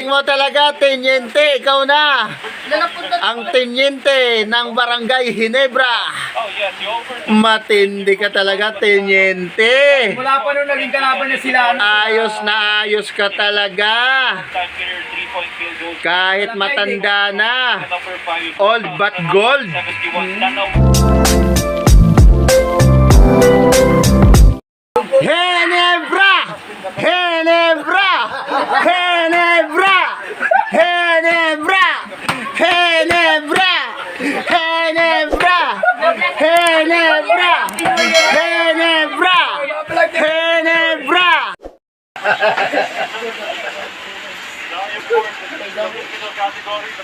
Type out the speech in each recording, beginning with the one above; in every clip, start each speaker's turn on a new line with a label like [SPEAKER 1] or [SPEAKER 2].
[SPEAKER 1] Mo talaga, tenyente, ikaw na. Ang tenyente ng Barangay Ginebra. Matindi ka talaga, tenyente.
[SPEAKER 2] Mula pa nung naging kalaban na sila.
[SPEAKER 1] Ayos ka talaga. Kahit matanda na. Old but gold. Ginebra! Ginebra! Ginebra! Ginebra! Ginebra! Ginebra! Ginebra! Ginebra! Ginebra!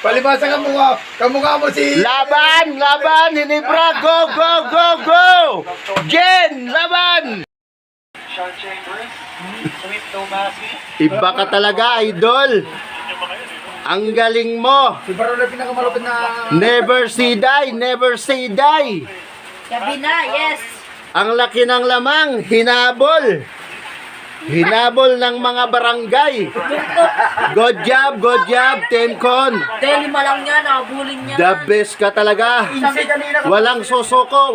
[SPEAKER 2] Palibasa kamukha mo si...
[SPEAKER 1] Laban! Laban! Ginebra! Go! Go! Go! Go! Jen! Laban! Iba ka talaga, idol. Ang galing mo.
[SPEAKER 2] Si Baron na pinakamalupit na...
[SPEAKER 1] Never say die, never say die.
[SPEAKER 3] Sabi na, yes.
[SPEAKER 1] Ang laki ng lamang, hinabol. Hinabol ng mga barangay. Good job, Team Con.
[SPEAKER 3] Dahil lima lang niya, nakabulin niya.
[SPEAKER 1] The best ka talaga. Walang susuko,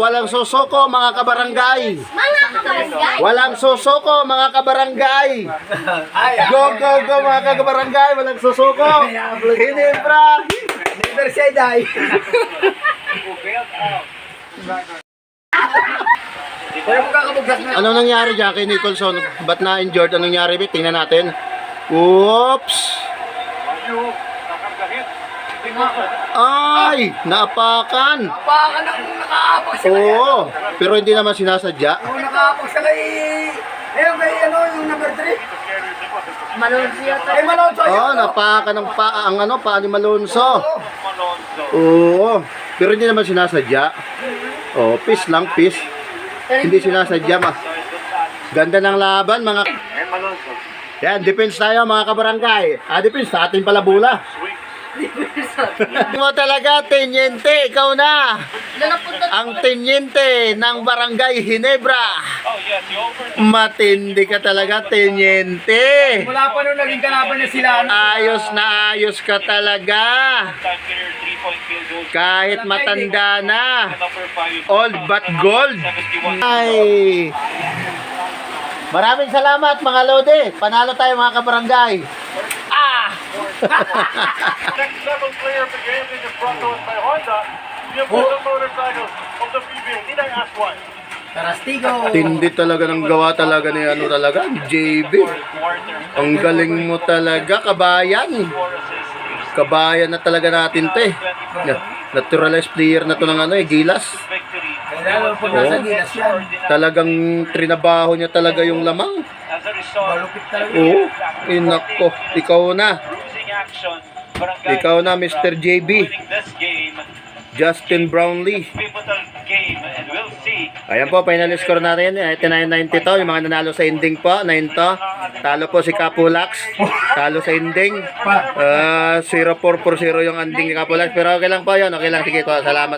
[SPEAKER 1] mga kabarangay.
[SPEAKER 3] Mga kabarangay.
[SPEAKER 1] Walang susuko, mga kabarangay. Go, go, go, mga kabarangay. Walang susuko. Ginebra.
[SPEAKER 2] Never say die. Kaya mo kakabuglas na.
[SPEAKER 1] Ano nangyari dyan kay Nicholson? Ba't na-injured? Anong nangyari? Tingnan natin. Oops! Ay! Naapakan!
[SPEAKER 2] Baka nang nakaapak siya.
[SPEAKER 1] Oo! Pero hindi naman sinasadya.
[SPEAKER 2] Oo, nakaapak siya kay... Ayun, kay ano, yung number 3.
[SPEAKER 3] Malunsi yata.
[SPEAKER 2] Ay, Malonzo.
[SPEAKER 1] Oo, napakan ng paa ni Malonzo. Oo. Pero hindi naman sinasadya. Oo, peace lang, peace. Hindi sinasadya, ganda ng laban, mga... Yan, defense tayo, mga kabarangay. Defense sa ating pala bola. Mo talaga, tenyente, ikaw na. Ang tenyente ng Barangay Ginebra. Matindi ka talaga, tenyente.
[SPEAKER 2] Mula pa nung naging kalaban na sila.
[SPEAKER 1] Ayos ka talaga. Kahit matanda na. Old but gold. Ay. Maraming salamat, mga lode. Panalo tayo, mga kabarangay.
[SPEAKER 4] Next level player of the game is brought to us by Honda, the official motorcycle of the PBA. Need I ask why?
[SPEAKER 2] Tarastigo.
[SPEAKER 1] Tindi talaga ng gawa talaga ni JB. Ang galing mo talaga, kabayan. Kabayan na talaga natin 'to eh. Naturalized player na 'to ng Gilas.
[SPEAKER 2] Lalo pag nasa Gilas yan.
[SPEAKER 1] Talagang trinabaho niya talaga yung lamang.
[SPEAKER 2] Malupit talaga.
[SPEAKER 1] Oo. Inako, ikaw na Mr. JB. Justin Brownlee. Ayan po, final score natin. 89-90 to. Yung mga nanalo sa ending po, 9 to. Talo po si Capulax. Talo sa ending. 0-4-4-0 yung ending ni Capulax. Pero okay lang po yun. Okay lang. Sige po. Salamat.